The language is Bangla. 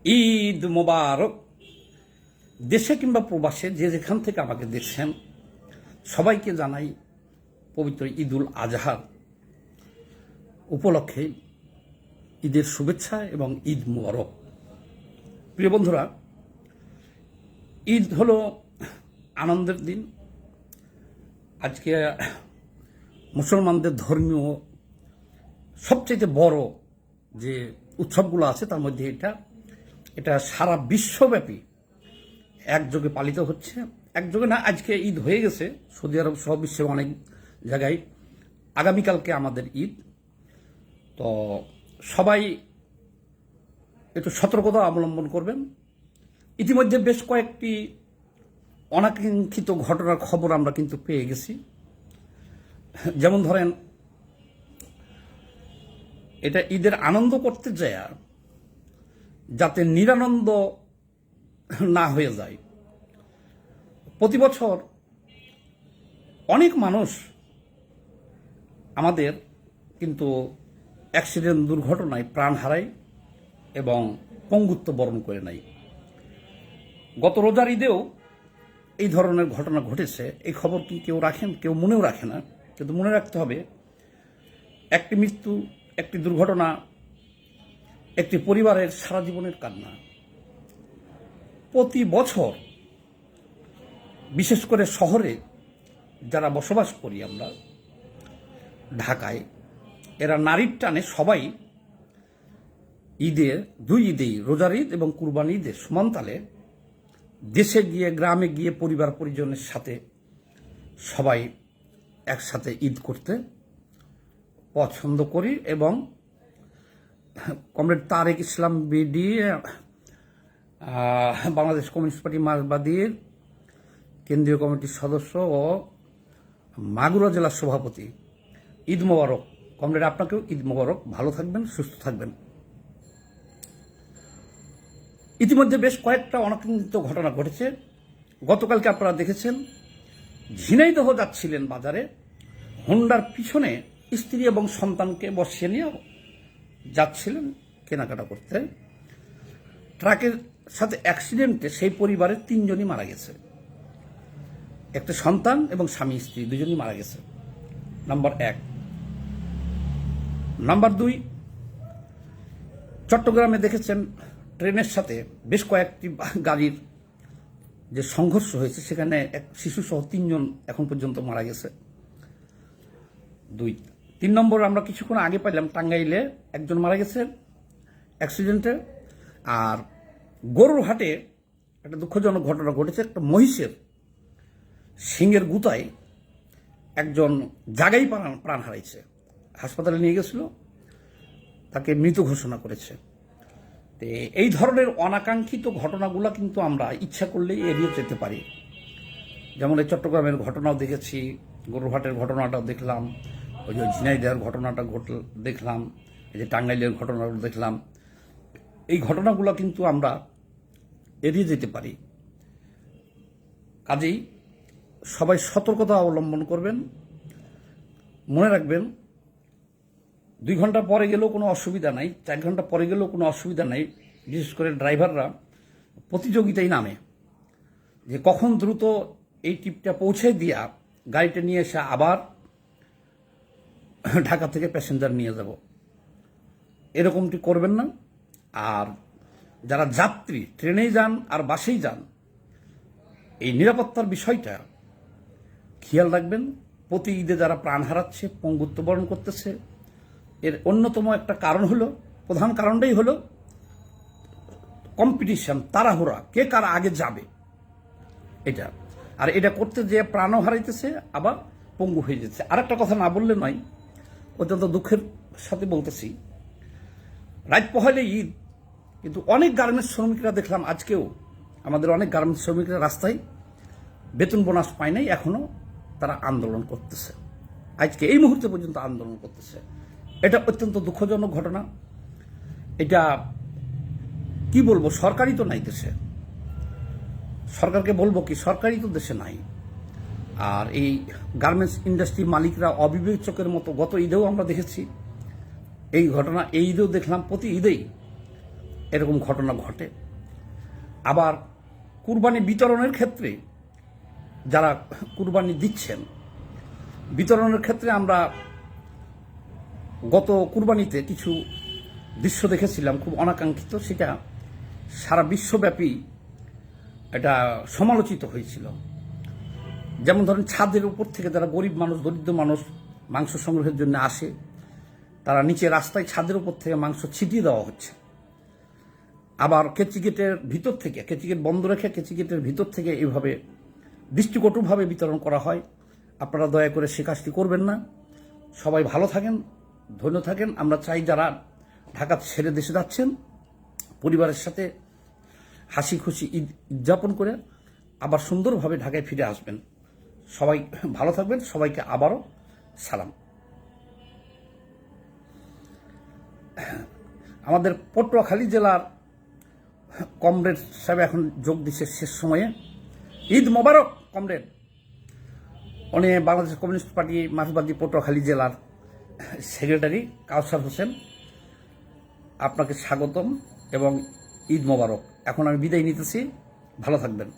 ঈদ মোবারক। দেশে কিংবা প্রবাসে যে যেখান থেকে আমাকে দেখছেন সবাইকে জানাই পবিত্র ঈদুল আজহার উপলক্ষে ঈদের শুভেচ্ছা এবং ঈদ মোবারক। প্রিয় বন্ধুরা, ঈদ হলো আনন্দের দিন। আজকে মুসলমানদের ধর্মীয় সবচেয়ে বড় যে উৎসবগুলো আছে তার মধ্যে এটা সারা বিশ্বব্যাপী একযোগে পালিত হচ্ছে। একযোগে না, আজকে ঈদ হয়ে গেছে সৌদি আরব সহ বিশ্বের অনেক জায়গায়। আগামীকালকে আমাদের ঈদ। তো সবাই একটু সতর্কতা অবলম্বন করবেন। ইতিমধ্যে বেশ কয়েকটি অনাকাঙ্ক্ষিত ঘটনার খবর আমরা কিন্তু পেয়ে গেছি। যেমন ধরেন, এটা ঈদের আনন্দ করতে যায় যাতে নিরানন্দ না হয়ে যায়। প্রতি বছর অনেক মানুষ আমাদের কিন্তু অ্যাক্সিডেন্ট, দুর্ঘটনায় প্রাণ হারায় এবং পঙ্গুত্ব বরণ করে নেয়। গত রোজার ঈদেও এই ধরনের ঘটনা ঘটেছে। এই খবর কি কেউ রাখেন? কেউ মনেও রাখে না। কিন্তু মনে রাখতে হবে, একটি মৃত্যু, একটি দুর্ঘটনা একটি পরিবারের সারা জীবনের কান্না। প্রতি বছর বিশেষ করে শহরে যারা বসবাস করি আমরা, ঢাকায়, এরা নারীর টানে সবাই ঈদের, দুই ঈদেই, রোজার ঈদ এবং কুরবানি ঈদের সমানতালে দেশে গিয়ে, গ্রামে গিয়ে পরিবার পরিজনের সাথে সবাই একসাথে ঈদ করতে পছন্দ করি। এবং কমরেড তারেক ইসলাম বিডি, বাংলাদেশ কমিউনিস্ট পার্টি মার্কসবাদীর কেন্দ্রীয় কমিটির সদস্য ও মাগুরা জেলার সভাপতি, ঈদ মোবারক। কমরেড, আপনাকেও ঈদ মোবারক। ভালো থাকবেন, সুস্থ থাকবেন। ইতিমধ্যে বেশ কয়েকটা অনাকাঙ্ক্ষিত ঘটনা ঘটেছে। গতকালকে আপনারা দেখেছেন, ঝিনাইদহ যাচ্ছিলেন বাজারে, হোন্ডার পিছনে স্ত্রী এবং সন্তানকে বসিয়ে নিয়ে যাচ্ছিলেন কেনাকাটা করতে। ট্রাকের সাথে অ্যাক্সিডেন্টে সেই পরিবারের 3 জনই মারা গেছে। একটা সন্তান এবং স্বামী স্ত্রী 2 জনই মারা গেছে। নাম্বার 1। নাম্বার 2, চট্টগ্রামে দেখেছেন ট্রেনের সাথে বেশ কয়েকটি গাড়ির যে সংঘর্ষ হয়েছে, সেখানে এক শিশুসহ 3 জন এখন পর্যন্ত মারা গেছে। 3 নম্বর, আমরা কিছুক্ষণ আগে পাইলাম টাঙ্গাইলে একজন মারা গেছে অ্যাক্সিডেন্টে। আর গরুরহাটে একটা দুঃখজনক ঘটনা ঘটেছে। একটা মহিষের শিংয়ের গুতায় একজন জাগাই প্রাণ হারাইছে। হাসপাতালে নিয়ে গেছিল, তাকে মৃত ঘোষণা করেছে। তো এই ধরনের অনাকাঙ্ক্ষিত ঘটনাগুলো কিন্তু আমরা ইচ্ছা করলেই এড়িয়ে যেতে পারি। যেমন এই চট্টগ্রামের ঘটনাও দেখেছি, গরুরহাটের ঘটনাটাও দেখলাম, ওই যে ঝিনাইদহের ঘটনাটা দেখলাম, এই যে টাঙ্গাইলের ঘটনাগুলো দেখলাম। এই ঘটনাগুলো কিন্তু আমরা এড়িয়ে যেতে পারি। কাজেই সবাই সতর্কতা অবলম্বন করবেন। মনে রাখবেন, 2 ঘন্টা পরে গেলেও কোনো অসুবিধা নাই, 4 ঘন্টা পরে গেলেও কোনো অসুবিধা নাই। বিশেষ করে ড্রাইভাররা প্রতিযোগিতায় নামে যে কখন দ্রুত এই টিপটা পৌঁছে দিয়া গাড়িটা নিয়ে এসে আবার ঢাকা থেকে প্যাসেঞ্জার নিয়ে যাব। এরকমটি করবেন না। আর যারা যাত্রী, ট্রেনেই যান আর বাসেই যান, এই নিরাপত্তার বিষয়টা খেয়াল রাখবেন। প্রতি ঈদে যারা প্রাণ হারাচ্ছে, পঙ্গুত্ব বরণ করতেছে, এর অন্যতম একটা কারণ হলো, প্রধান কারণটাই হলো কম্পিটিশন, তাড়াহুড়া, কে কার আগে যাবে এটা। আর এটা করতে যে প্রাণও হারাইতেছে, আবার পঙ্গু হয়ে যাচ্ছে। আর একটা কথা না বললে নয়, অত্যন্ত দুঃখের সাথে বলতেছি, রাত পহেলে ঈদ, কিন্তু অনেক গার্মেন্টস শ্রমিকরা দেখলাম আজকেও, আমাদের অনেক গার্মেন্টস শ্রমিকরা রাস্তায় বেতন বোনাস পায় নাই, এখনো তারা আন্দোলন করতেছে। আজকে এই মুহূর্তে পর্যন্ত আন্দোলন করতেছে। এটা অত্যন্ত দুঃখজনক ঘটনা। এটা কি বলবো, সরকারই তো নাই দেশে। সরকারকে বলবো কি, সরকারই তো দেশে নাই। আর এই গার্মেন্টস ইন্ডাস্ট্রির মালিকরা অবিবেচকের মতো, গত ঈদেও আমরা দেখেছি এই ঘটনা, এই ঈদেও দেখলাম, প্রতি ঈদেই এরকম ঘটনা ঘটে। আবার কুরবানি বিতরণের ক্ষেত্রে যারা কুরবানি দিচ্ছেন, বিতরণের ক্ষেত্রে আমরা গত কুরবানিতে কিছু দৃশ্য দেখেছিলাম খুব অনাকাঙ্ক্ষিত, সেটা সারা বিশ্বব্যাপী এটা সমালোচিত হয়েছিল। যেমন ধরেন ছাদের উপর থেকে যারা গরিব মানুষ, দরিদ্র মানুষ মাংস সংগ্রহের জন্য আসে, তারা নিচে রাস্তায় ছাদের উপর থেকে মাংস ছিটিয়ে দেওয়া হচ্ছে। আবার কেচি গেটের ভিতর থেকে, কেচি গেট বন্ধ রেখে কেচি গেটের ভিতর থেকে এইভাবে দৃষ্টিকটুভাবে বিতরণ করা হয়। আপনারা দয়া করে সে কাজটি করবেন না। সবাই ভালো থাকেন, ধন্য থাকেন। আমরা চাই যারা ঢাকা ছেড়ে দেশে যাচ্ছেন পরিবারের সাথে হাসি খুশি ঈদ উদযাপন করে আবার সুন্দরভাবে ঢাকায় ফিরে আসবেন। সবাই ভালো থাকবেন। সবাইকে আবারও সালাম। আমাদের পটুয়াখালী জেলার কমরেড সাহেব এখন যোগ দিচ্ছে শেষ সময়ে। ঈদ মোবারক কমরেড। উনি বাংলাদেশ কমিউনিস্ট পার্টি মার্ক্সবাদী পটুয়াখালী জেলার সেক্রেটারি কাউসার হোসেন। আপনাকে স্বাগতম এবং ঈদ মোবারক। এখন আমি বিদায় নিতেছি, ভালো থাকবেন।